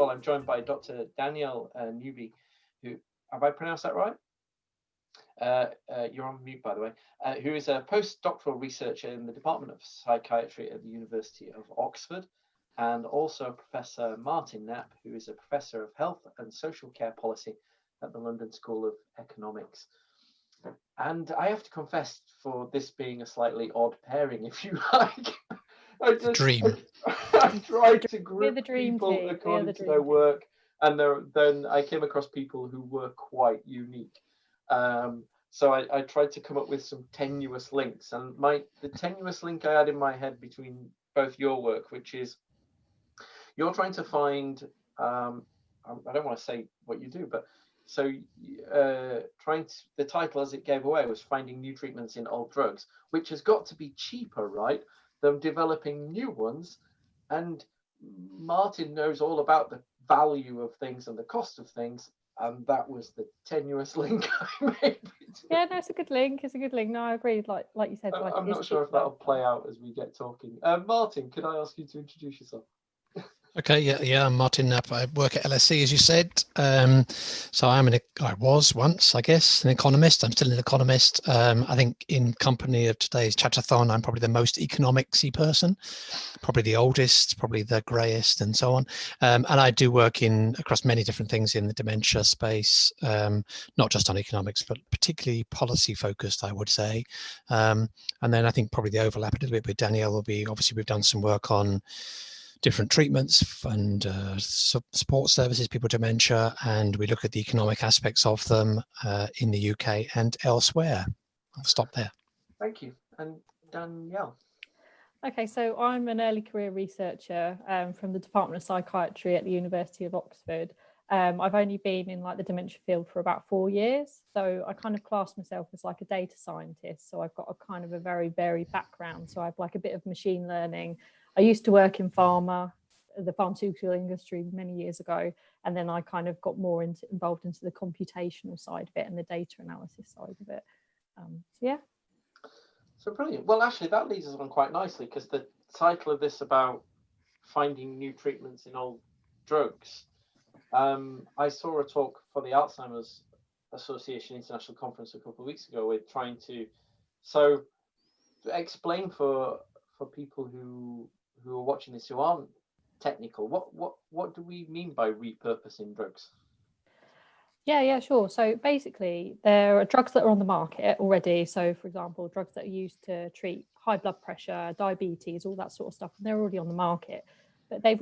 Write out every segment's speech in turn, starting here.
all, I'm joined by Dr. Danielle Newby, who, have I pronounced that right? You're on mute, by the way, who is a postdoctoral researcher in the Department of Psychiatry at the University of Oxford, and also Professor Martin Knapp, who is a Professor of Health and Social Care Policy at the London School of Economics. And I have to confess, for this being a slightly odd pairing, if you like, I tried to group people according to their work, and then I came across people who were quite unique. So I tried to come up with some tenuous links, and the tenuous link I had in my head between both your work, which is you're trying to find, I don't want to say what you do, but so the title as it gave away was Finding New Treatments in Old Drugs, which has got to be cheaper, right, than developing new ones. And Martin knows all about the value of things and the cost of things. And that was the tenuous link I made. Yeah, no, it's a good link. It's a good link. No, I agree. Like you said, I'm not sure if that'll play out as we get talking. Martin, could I ask you to introduce yourself? Okay, yeah, I'm Martin Knapp. I work at LSE, as you said. So I was once, I guess, an economist. I'm still an economist. I think in company of today's chat-a-thon, I'm probably the most economicsy person, probably the oldest, probably the greyest, and so on. And I do work across many different things in the dementia space, not just on economics, but particularly policy-focused, I would say. And then I think probably the overlap a little bit with Danielle will be, obviously, we've done some work on different treatments and support services, people with dementia, and we look at the economic aspects of them in the UK and elsewhere. I'll stop there. Thank you. And Danielle? Okay, so I'm an early career researcher from the Department of Psychiatry at the University of Oxford. I've only been in the dementia field for about 4 years, so I kind of class myself as like a data scientist. So I've got a kind of a very varied background. So I've like a bit of machine learning. I used to work in the pharmaceutical industry many years ago, and then I kind of got more involved into the computational side of it and the data analysis side of it. So yeah. So brilliant. Well, actually, that leads us on quite nicely, because the title of this about finding new treatments in old drugs. I saw a talk for the Alzheimer's Association International Conference a couple of weeks ago with trying to explain for people who are watching this who aren't technical, what do we mean by repurposing drugs? Yeah, sure. So basically, there are drugs that are on the market already. So, for example, drugs that are used to treat high blood pressure, diabetes, all that sort of stuff, and they're already on the market. But they've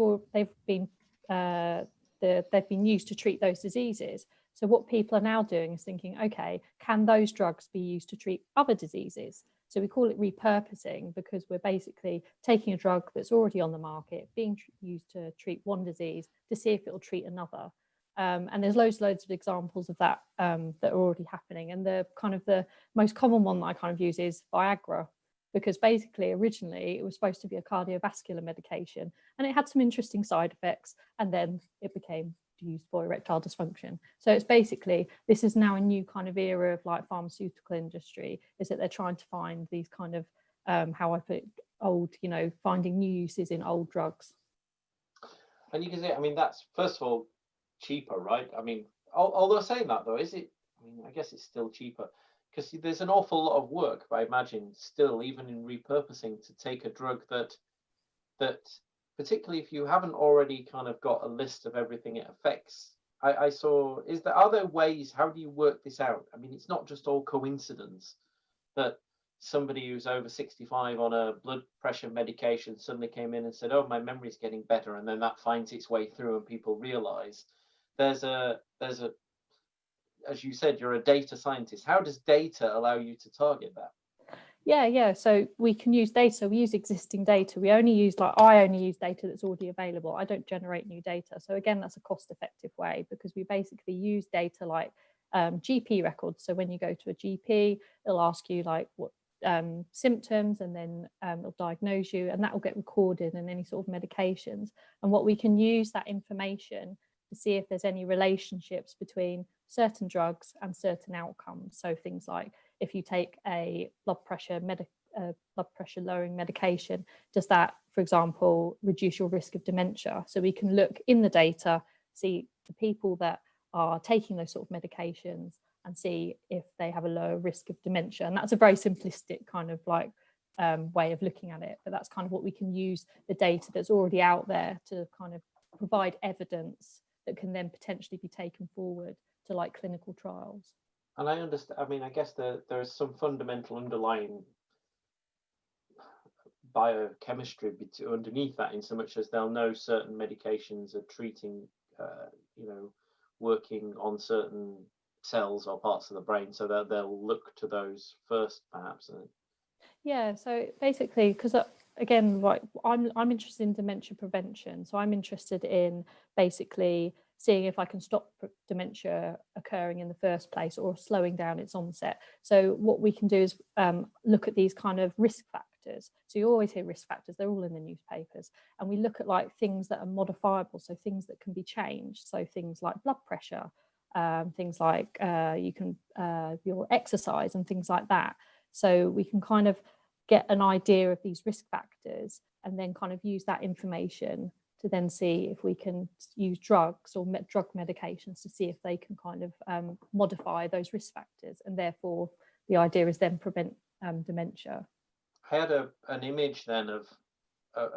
been used to treat those diseases. So what people are now doing is thinking, okay, can those drugs be used to treat other diseases? So we call it repurposing, because we're basically taking a drug that's already on the market, being used to treat one disease to see if it'll treat another. And there's loads of examples of that that are already happening. And the most common one that I kind of use is Viagra, because basically originally it was supposed to be a cardiovascular medication, and it had some interesting side effects, and then it became used for erectile dysfunction. So it's basically, this is now a new kind of era of like pharmaceutical industry, is that they're trying to find these kind of how I put it, old, finding new uses in old drugs. And you can say, I mean, that's first of all cheaper, right? I mean, although saying that though, is it, I mean, I guess it's still cheaper, because there's an awful lot of work, I imagine, still, even in repurposing, to take a drug that particularly if you haven't already kind of got a list of everything it affects. I saw, are there ways, how do you work this out? I mean, it's not just all coincidence that somebody who's over 65 on a blood pressure medication suddenly came in and said, oh, my memory's getting better, and then that finds its way through and people realize there's a, as you said, you're a data scientist. How does data allow you to target that? Yeah. So we can use data. We use existing data. I only use data that's already available. I don't generate new data. So again, that's a cost-effective way, because we basically use data like GP records. So when you go to a GP, it'll ask you like what symptoms, and then it'll diagnose you, and that will get recorded in any sort of medications. And what we can use that information to see if there's any relationships between certain drugs and certain outcomes. So things like, if you take a blood pressure lowering medication, does that, for example, reduce your risk of dementia? So we can look in the data see the people that are taking those sort of medications and see if they have a lower risk of dementia. And that's a very simplistic kind of like way of looking at it, but that's kind of what we can use the data that's already out there to kind of provide evidence that can then potentially be taken forward to like clinical trials. And I understand, I mean, I guess there is some fundamental underlying biochemistry underneath that, in so much as they'll know certain medications are treating, you know, working on certain cells or parts of the brain, so that they'll look to those first, perhaps. Yeah, so basically, because again, like I'm interested in dementia prevention, so I'm interested in basically seeing if I can stop dementia occurring in the first place or slowing down its onset. So what we can do is look at these kind of risk factors. So you always hear risk factors, they're all in the newspapers, and we look at like things that are modifiable, so things that can be changed, so things like blood pressure, things like you can your exercise and things like that. So we can kind of get an idea of these risk factors and then kind of use that information to then see if we can use drugs or drug medications to see if they can kind of modify those risk factors, and therefore the idea is then prevent dementia. I had an image then of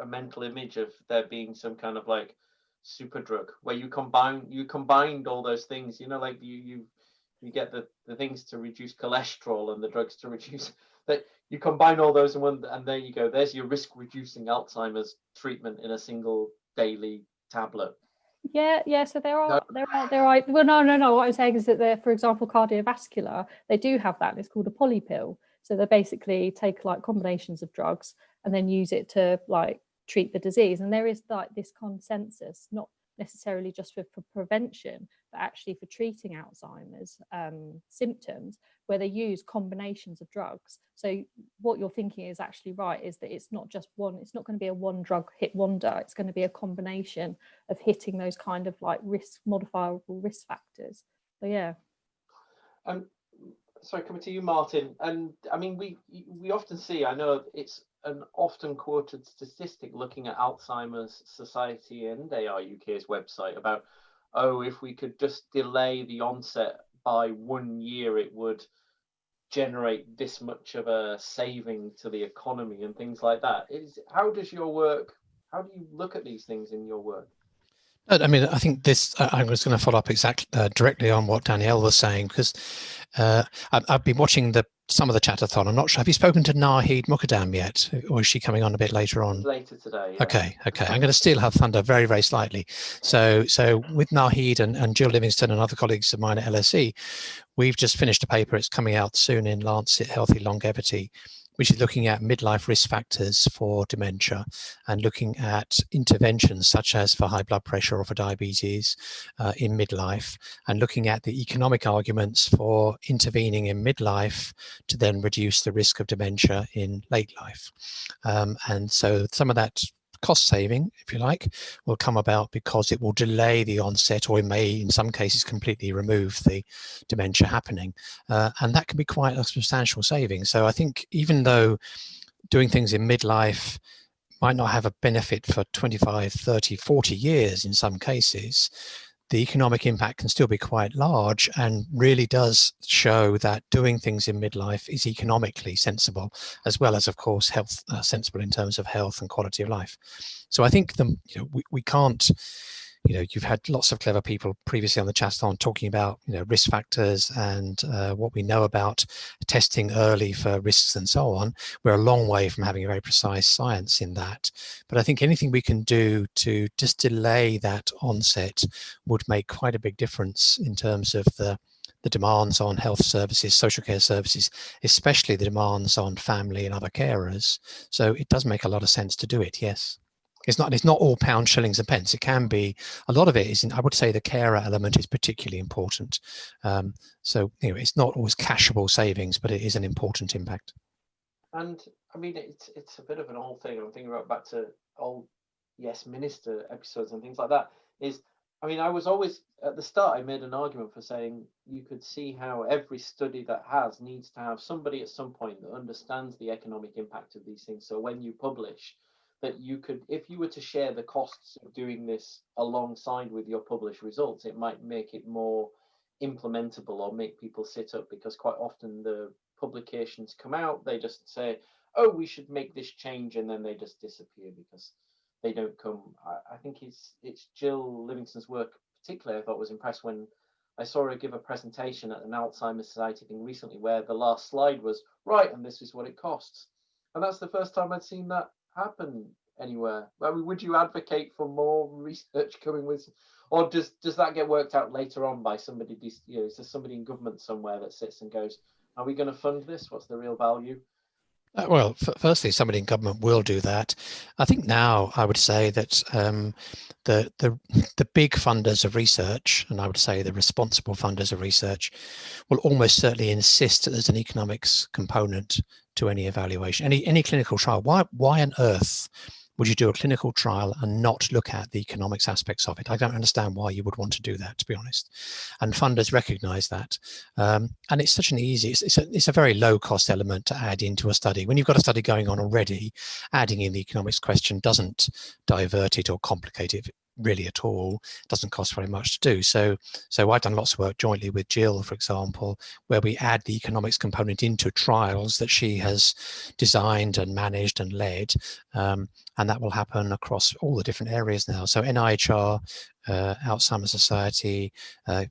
a mental image of there being some kind of like super drug where you combined all those things, you know, like you get the things to reduce cholesterol and the drugs to reduce that. You combine all those in one, and there you go. There's your risk reducing Alzheimer's treatment in a single daily tablet. Yeah. So there are. Well, no. What I'm saying is that there, for example, cardiovascular, they do have that. It's called a polypill. So they basically take like combinations of drugs and then use it to like treat the disease. And there is like this consensus, not necessarily just for prevention, but actually for treating Alzheimer's symptoms, where they use combinations of drugs. So what you're thinking is actually right, is that it's not just one, it's not going to be a one drug hit wonder, it's going to be a combination of hitting those kind of like modifiable risk factors. So yeah. Sorry, coming to you, Martin. And I mean, we often see, I know it's an often quoted statistic looking at Alzheimer's Society and ARUK's website about, oh, if we could just delay the onset by 1 year, it would generate this much of a saving to the economy and things like that. How do you look at these things in your work? I mean, I think I was going to follow up directly on what Danielle was saying, because I've been watching some of the chat-a-thon. I'm not sure. Have you spoken to Nahid Mukaddam yet? Or is she coming on a bit later on? Later today. Yeah. Okay. I'm going to steal her thunder very, very slightly. So with Nahid and Jill Livingston and other colleagues of mine at LSE, we've just finished a paper. It's coming out soon in Lancet Healthy Longevity, which is looking at midlife risk factors for dementia and looking at interventions such as for high blood pressure or for diabetes in midlife, and looking at the economic arguments for intervening in midlife to then reduce the risk of dementia in late life. And so some of that cost saving, if you like, will come about because it will delay the onset, or it may in some cases completely remove the dementia happening, and that can be quite a substantial saving. So I think even though doing things in midlife might not have a benefit for 25, 30, 40 years in some cases, the economic impact can still be quite large, and really does show that doing things in midlife is economically sensible, as well as, of course, health sensible in terms of health and quality of life. So I think we can't, you've had lots of clever people previously on the chat-a-thon talking about risk factors and what we know about testing early for risks and so on. We're a long way from having a very precise science in that, but I think anything we can do to just delay that onset would make quite a big difference in terms of the demands on health services, social care services, especially the demands on family and other carers. So it does make a lot of sense to do it, yes. It's not all pounds, shillings and pence. It can be, a lot of it is, I would say the carer element is particularly important. So it's not always cashable savings, but it is an important impact. And I mean, it's a bit of an old thing. I'm thinking about back to old Yes Minister episodes and things like that. I mean, I was always, at the start, I made an argument for saying you could see how every study that needs to have somebody at some point that understands the economic impact of these things. So when you publish, that you could, if you were to share the costs of doing this alongside with your published results, it might make it more implementable or make people sit up, because quite often the publications come out, they just say, oh, we should make this change, and then they just disappear because they don't come. I think it's Jill Livingston's work particularly I thought was impressed when I saw her give a presentation at an Alzheimer's Society thing recently where the last slide was, right, and this is what it costs. And that's the first time I'd seen that happen anywhere. I mean, would you advocate for more research coming with, or does that get worked out later on by somebody, you know, is there somebody in government somewhere that sits and goes, are we going to fund this? What's the real value? Well, firstly, somebody in government will do that. I think now I would say that the big funders of research, and I would say the responsible funders of research, will almost certainly insist that there's an economics component to any evaluation, any clinical trial. Why on earth would you do a clinical trial and not look at the economics aspects of it? I don't understand why you would want to do that, to be honest. And funders recognise that. And it's such an easy, it's a very low cost element to add into a study. When you've got a study going on already, adding in the economics question doesn't divert it or complicate it really at all. It doesn't cost very much to do. So I've done lots of work jointly with Jill, for example, where we add the economics component into trials that she has designed and managed and led. And that will happen across all the different areas now. So NIHR, Alzheimer's Society,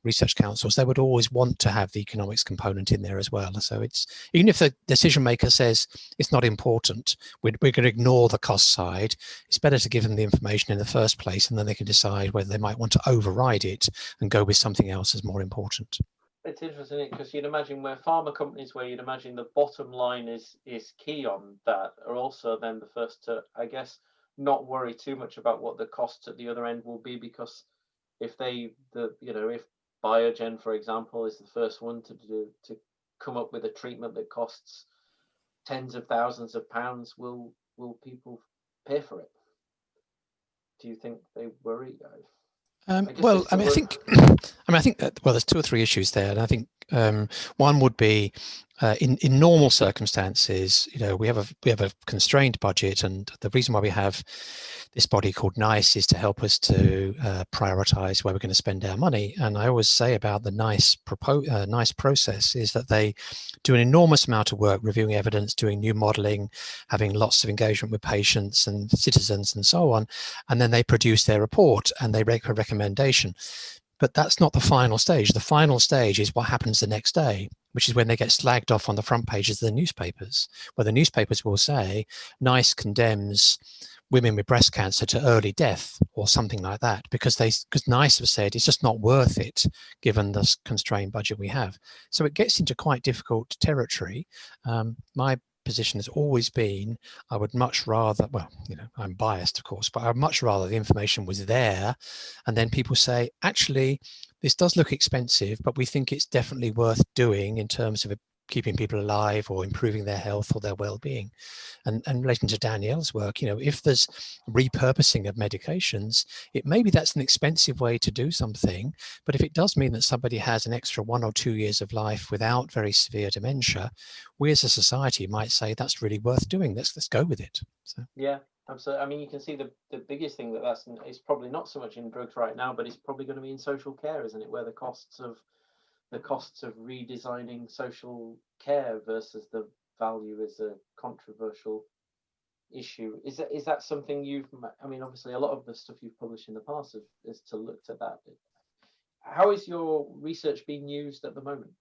research councils, they would always want to have the economics component in there as well. So it's, even if the decision maker says it's not important, we're going to ignore the cost side, it's better to give them the information in the first place, and then they can decide whether they might want to override it and go with something else as more important. It's interesting because you'd imagine where pharma companies, where you'd imagine the bottom line is key on that, are also then the first to, I guess, not worry too much about what the costs at the other end will be, because if if Biogen, for example, is the first one to come up with a treatment that costs tens of thousands of pounds, will people pay for it? Do you think they worry? I think that, well, there's two or three issues there, and I think one would be in normal circumstances, we have a constrained budget, and the reason why we have this body called NICE is to help us to prioritize where we're going to spend our money. And I always say about the NICE process is that they do an enormous amount of work reviewing evidence, doing new modeling, having lots of engagement with patients and citizens and so on, and then they produce their report and they make a recommendation. But that's not the final stage. The final stage is what happens the next day, which is when they get slagged off on the front pages of the newspapers, where the newspapers will say NICE condemns women with breast cancer to early death or something like that, because NICE have said it's just not worth it given the constrained budget we have. So it gets into quite difficult territory. My position has always been, I would much rather, well, I'm biased, of course, but I'd much rather the information was there, and then people say, actually, this does look expensive, but we think it's definitely worth doing in terms of keeping people alive or improving their health or their well-being. And relating to Danielle's work, if there's repurposing of medications, maybe that's an expensive way to do something, but if it does mean that somebody has an extra 1 or 2 years of life without very severe dementia, we as a society might say that's really worth doing. Let's go with it. So. Yeah, absolutely. I mean, you can see the biggest thing that's is probably not so much in drugs right now, but it's probably going to be in social care, isn't it? Where the costs of redesigning social care versus the value is a controversial issue. Is that something obviously a lot of the stuff you've published in the past is to look at that. How is your research being used at the moment?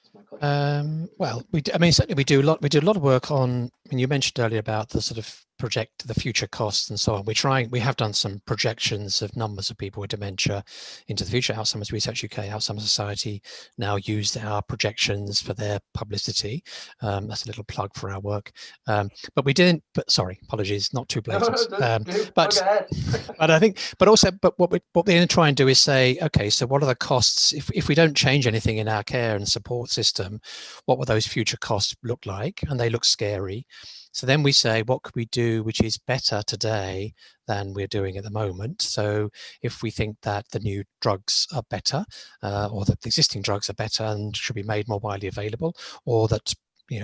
That's my question. Well, certainly we do a lot of work on, you mentioned earlier about the sort of project the future costs and so on. We have done some projections of numbers of people with dementia into the future. Alzheimer's Research UK, Alzheimer's Society now use our projections for their publicity. That's a little plug for our work. But we didn't, sorry, apologies, not too blatant. But what we're going to try and do is say, okay, so what are the costs if we don't change anything in our care and support system? What will those future costs look like? And they look scary. So then we say, what could we do which is better today than we're doing at the moment? So if we think that the new drugs are better, or that the existing drugs are better and should be made more widely available, or that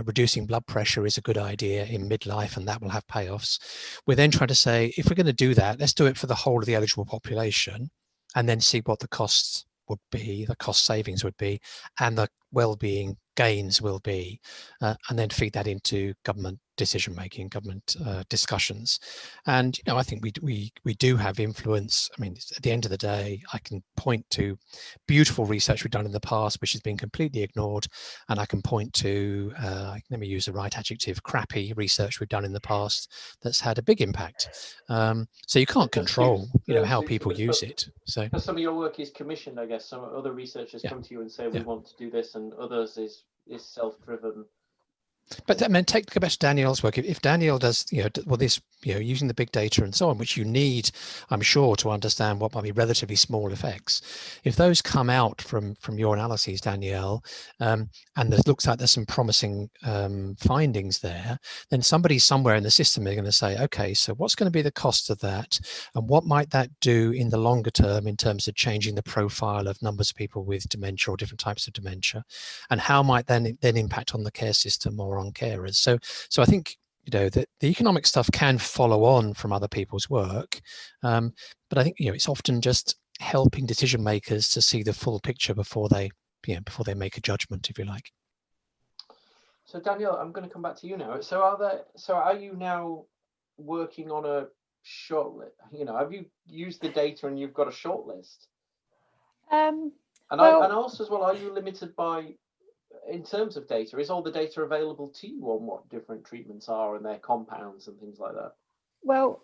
reducing blood pressure is a good idea in midlife and that will have payoffs. We're then trying to say, if we're going to do that, let's do it for the whole of the eligible population and then see what the costs would be, the cost savings would be, and the well-being gains will be, and then feed that into government decision making, government discussions. And I think we do have influence. I mean, at the end of the day, I can point to beautiful research we've done in the past which has been completely ignored, and I can point to let me use the right adjective, crappy research we've done in the past that's had a big impact. So you can't control how people use it. So because some of your work is commissioned, I guess some other researchers come to you and say we want to do this, and others is self-driven. But I mean, go back to Danielle's work. If Danielle does, this, using the big data and so on, which you need, I'm sure, to understand what might be relatively small effects. If those come out from your analyses, Danielle, and it looks like there's some promising findings there, then somebody somewhere in the system is going to say, okay, so what's going to be the cost of that, and what might that do in the longer term in terms of changing the profile of numbers of people with dementia or different types of dementia, and how might then impact on the care system or on carers. So I think that the economic stuff can follow on from other people's work, but I think it's often just helping decision makers to see the full picture before they make a judgment, if you like. So Danielle, I'm going to come back to you now. So are you now working on a short list? Have you used the data and you've got a short list? And also as well, are you limited by, in terms of data, is all the data available to you on what different treatments are and their compounds and things like that? Well,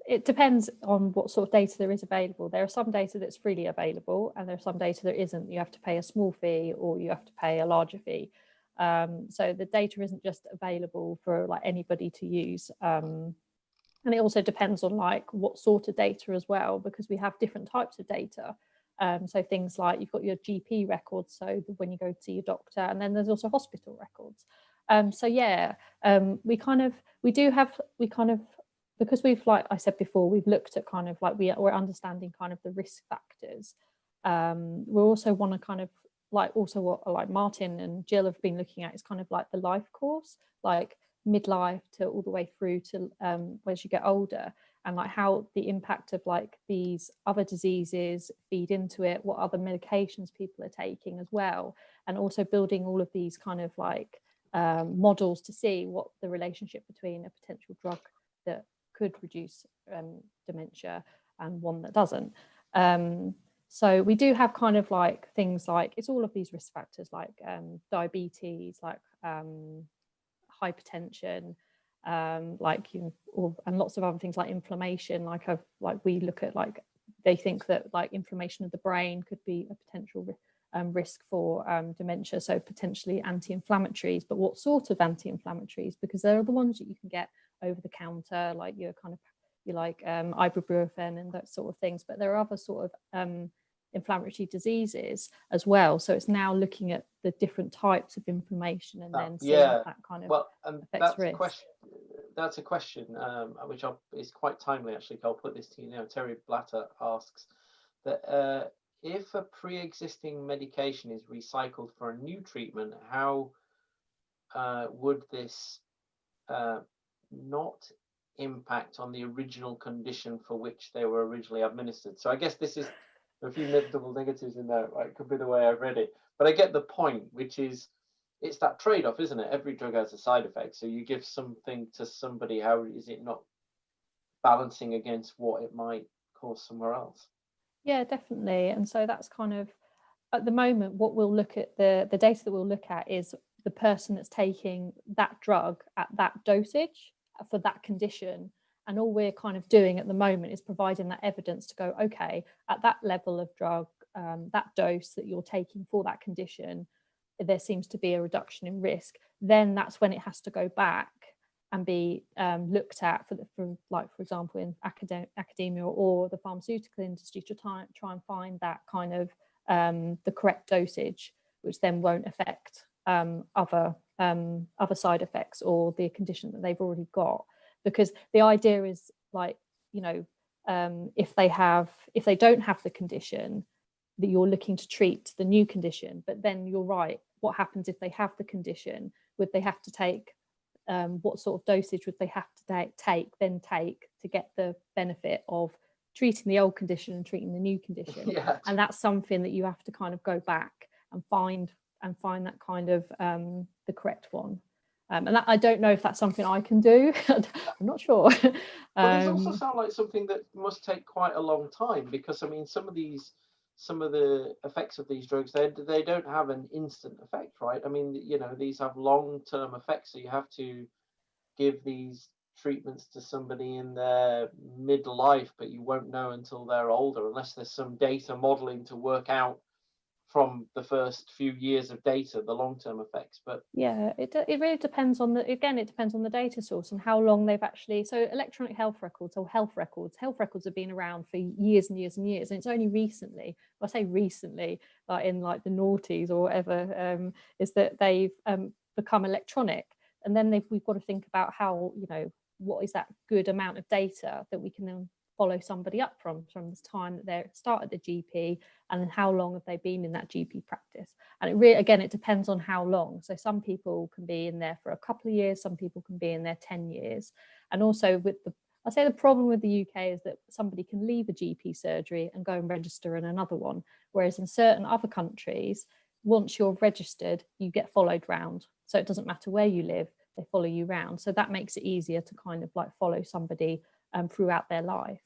it depends on what sort of data there is available. There are some data that's freely available, and there are some data that isn't. You have to pay a small fee or you have to pay a larger fee. So the data isn't just available for anybody to use. And it also depends on what sort of data as well, because we have different types of data. So things like you've got your GP records, so when you go to see your doctor, and then there's also hospital records. Because we've, like I said before, we've looked at we're understanding the risk factors. We also want to what Martin and Jill have been looking at is the life course, midlife to all the way through to as you get older, and how the impact of these other diseases feed into it, what other medications people are taking as well, and also building all of these models to see what the relationship between a potential drug that could reduce dementia and one that doesn't. So we do have things it's all of these risk factors diabetes, hypertension, and lots of other things like inflammation. We look at they think that inflammation of the brain could be a potential risk for dementia, so potentially anti-inflammatories. But what sort of anti-inflammatories? Because they're the ones that you can get over the counter, ibuprofen and that sort of things. But there are other sort of inflammatory diseases as well. So it's now looking at the different types of inflammation and then seeing that affects risk. That's a question which is quite timely, actually. I'll put this to you now. Terry Blatter asks that if a pre-existing medication is recycled for a new treatment, how would this not impact on the original condition for which they were originally administered? So I guess this is a few double negatives in there. It could be the way I've read it, but I get the point, which is it's that trade-off, isn't it? Every drug has a side effect. So you give something to somebody, how is it not balancing against what it might cause somewhere else? Yeah, definitely. And so that's at the moment, what we'll look at, the data that we'll look at is the person that's taking that drug at that dosage for that condition. And all we're doing at the moment is providing that evidence to go, okay, at that level of drug, that dose that you're taking for that condition, there seems to be a reduction in risk. Then that's when it has to go back and be looked at for example, in academia or the pharmaceutical industry to try and find that the correct dosage, which then won't affect other side effects or the condition that they've already got. Because the idea is if they don't have the condition, that you're looking to treat the new condition. But then you're right, what happens if they have the condition? Would they have to take, what sort of dosage would they have to take to get the benefit of treating the old condition and treating the new condition? Yeah. And that's something that you have to kind of go back and find that kind of the correct one. And that, I don't know if that's something I can do. I'm not sure. But these also sound like something that must take quite a long time, because I mean, some of the effects of these drugs, they don't have an instant effect, right? I mean, you know, these have long-term effects, so you have to give these treatments to somebody in their midlife, but you won't know until they're older, unless there's some data modeling to work out from the first few years of data the long-term effects. But yeah, it really depends on it depends on the data source and how long they've actually. So electronic health records or health records have been around for years and years and years, and it's only recently, I say recently, like in like the noughties or whatever, is that they've become electronic. And then we've got to think about how, you know, what is that good amount of data that we can then follow somebody up from the time that they started the GP, and then how long have they been in that GP practice. And it really, again, it depends on how long. So some people can be in there for a couple of years, some people can be in there 10 years. And also I say the problem with the UK is that somebody can leave a GP surgery and go and register in another one, whereas in certain other countries, once you're registered, you get followed round. So it doesn't matter where you live, they follow you round. So that makes it easier to kind of like follow somebody throughout their life.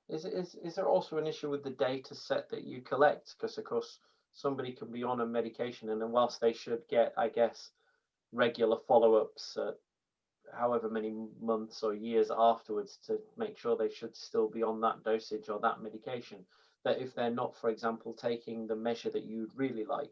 Is there also an issue with the data set that you collect? Because of course somebody can be on a medication, and then whilst they should get, I guess, regular follow-ups however many months or years afterwards to make sure they should still be on that dosage or that medication, that if they're not, for example, taking the measure that you'd really like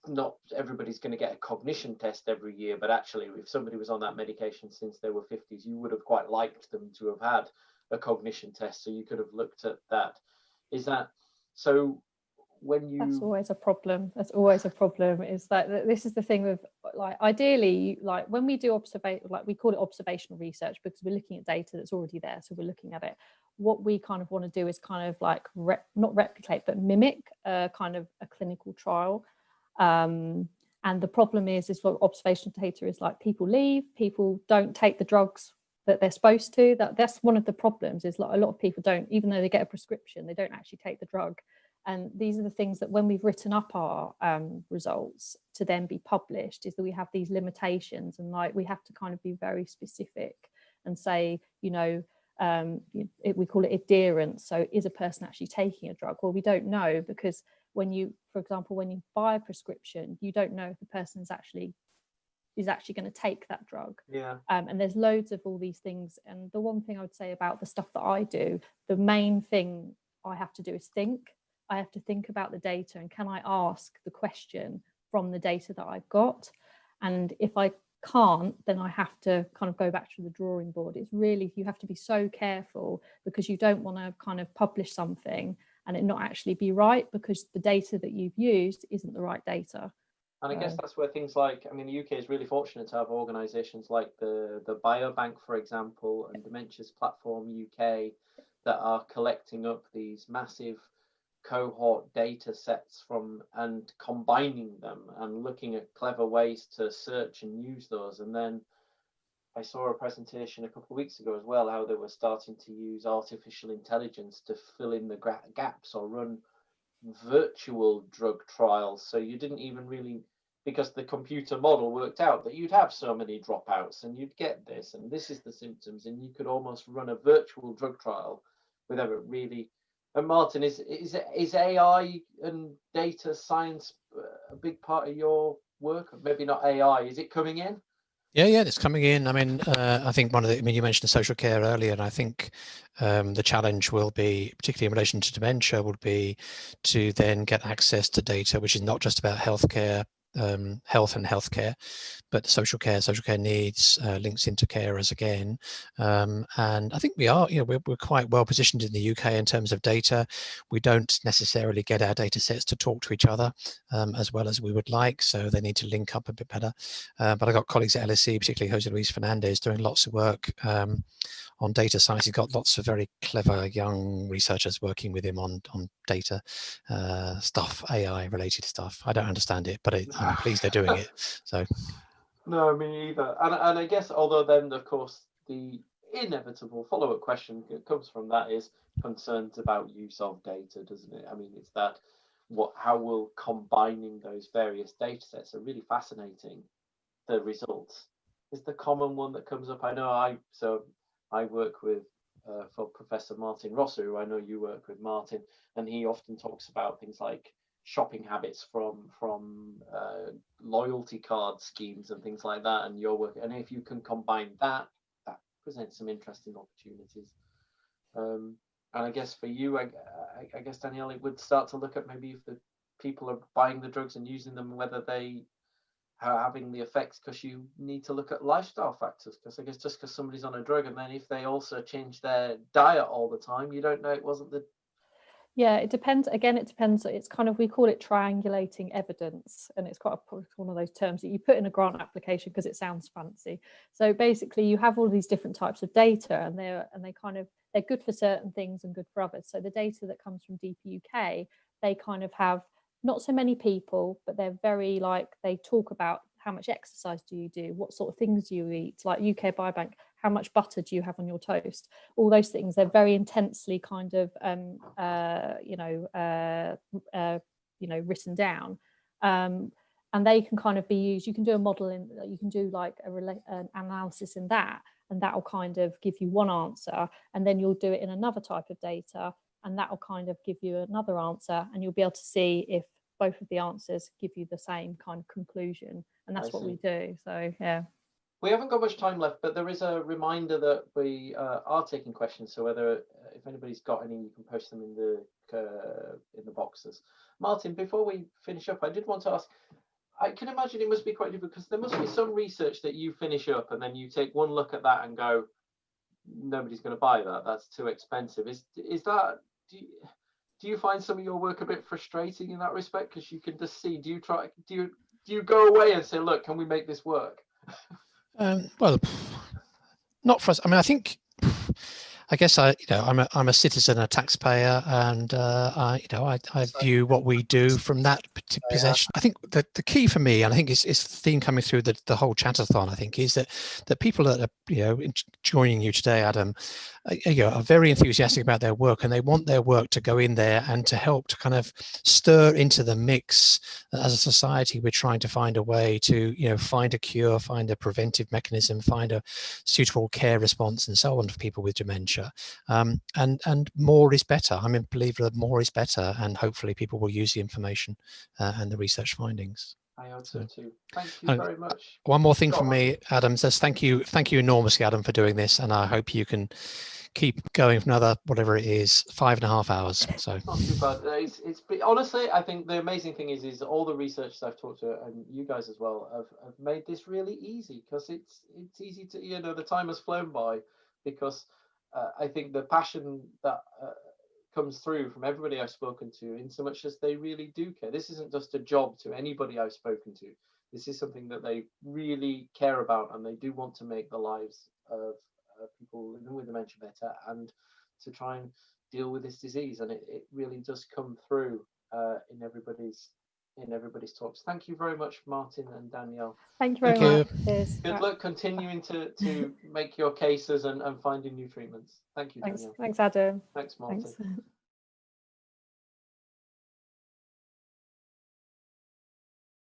not everybody's going to get a cognition test every year, but actually if somebody was on that medication since they were 50s, you would have quite liked them to have had a cognition test, so you could have looked at that. Is that so? When you, that's always a problem. Is that this is the thing with, like, ideally, like when we do we call it observational research because we're looking at data that's already there, so we're looking at it. What we kind of want to do is kind of like not replicate but mimic kind of a clinical trial. And the problem is for observational data is like people leave, people don't take the drugs that they're supposed to. That's one of the problems, is like a lot of people don't, even though they get a prescription, they don't actually take the drug. And these are the things that when we've written up our results to then be published, is that we have these limitations, and like we have to kind of be very specific and say, you know, we call it adherence. So is a person actually taking a drug? Well, we don't know, because when you, for example, when you buy a prescription, you don't know if the person is actually going to take that drug. Yeah. And there's loads of all these things. And the one thing I would say about the stuff that I do, the main thing I have to do is think. I have to think about the data, and can I ask the question from the data that I've got? And if I can't, then I have to kind of go back to the drawing board. It's really, you have to be so careful, because you don't want to kind of publish something and it not actually be right, because the data that you've used isn't the right data. And I guess that's where things like, I mean, the UK is really fortunate to have organisations like the Biobank, for example, and Dementia's Platform UK that are collecting up these massive cohort data sets from and combining them and looking at clever ways to search and use those. And then I saw a presentation a couple of weeks ago as well, how they were starting to use artificial intelligence to fill in the gaps or run virtual drug trials. So you didn't even really, because the computer model worked out that you'd have so many dropouts and you'd get this, and this is the symptoms, and you could almost run a virtual drug trial without it really. And Martin, is AI and data science a big part of your work? Maybe not AI. Is it coming in? Yeah, it's coming in. I mean, I think you mentioned social care earlier, and I think the challenge will be, particularly in relation to dementia, would be to then get access to data, which is not just about healthcare health and healthcare, but social care needs links into carers again. And I think we are, we're quite well positioned in the UK in terms of data. We don't necessarily get our data sets to talk to each other as well as we would like, so they need to link up a bit better. But I've got colleagues at LSE, particularly Jose Luis Fernandez, doing lots of work on data science. He's got lots of very clever young researchers working with him on data stuff, AI related stuff. I don't understand it, but I'm pleased they're doing it. So no, me either. And I guess, although then of course the inevitable follow-up question that comes from that is concerns about use of data, doesn't it? I mean, it's that how will combining those various data sets are really fascinating. The results is the common one that comes up. I know I work with for Professor Martin Rosser, who I know you work with, Martin, and he often talks about things like shopping habits from loyalty card schemes and things like that, and your work. And if you can combine that presents some interesting opportunities. And I guess for you, I guess, Danielle, it would start to look at maybe if the people are buying the drugs and using them, whether they are having the effects, because you need to look at lifestyle factors. Because I guess just because somebody's on a drug, and then if they also change their diet all the time, you don't know it wasn't the. Yeah, it depends. Again, it depends. It's kind of, we call it triangulating evidence, and it's quite one of those terms that you put in a grant application because it sounds fancy. So basically, you have all these different types of data, and they're good for certain things and good for others. So the data that comes from DPUK, they kind of have not so many people, but they're very they talk about how much exercise do you do, what sort of things do you eat, like UK Biobank, how much butter do you have on your toast, all those things. They're very intensely kind of written down, and they can kind of be used. You can do a model you can do like an analysis in that, and that will kind of give you one answer, and then you'll do it in another type of data, and that will kind of give you another answer, and you'll be able to see if both of the answers give you the same kind of conclusion. And that's what we do. So yeah. We haven't got much time left, but there is a reminder that we are taking questions. So whether if anybody's got any, you can post them in the boxes. Martin, before we finish up, I did want to ask, I can imagine it must be quite difficult because there must be some research that you finish up and then you take one look at that and go, nobody's going to buy that. That's too expensive. Is that, do you find some of your work a bit frustrating in that respect? Because you can just see, do you go away and say, look, can we make this work? Well, not for us. I mean, I guess I'm a citizen, a taxpayer, and I view what we do from that possession. I think that the key for me, and I think it's the theme coming through the whole chatathon, I think, is that people that are joining you today, Adam, are very enthusiastic about their work, and they want their work to go in there and to help to kind of stir into the mix. As a society, we're trying to find a way to find a cure, find a preventive mechanism, find a suitable care response, and so on for people with dementia. And more is better. I'm a believer that more is better, and hopefully people will use the information and the research findings. I hope so too. Thank you very much. One more thing from me, Adam says, thank you enormously, Adam, for doing this, and I hope you can keep going for another, whatever it is, 5.5 hours. So not too bad. It's honestly, I think the amazing thing is all the researchers I've talked to, and you guys as well, have made this really easy, because it's easy to, the time has flown by, because I think the passion that comes through from everybody I've spoken to, in so much as they really do care. This isn't just a job to anybody I've spoken to. This is something that they really care about, and they do want to make the lives of people living with dementia better, and to try and deal with this disease. And it really does come through in everybody's talks. Thank you very much, Martin and Danielle. Thank you very much. Good luck continuing to make your cases and finding new treatments. Thank you, Danielle. Thanks, Adam. Thanks, Martin. Thanks.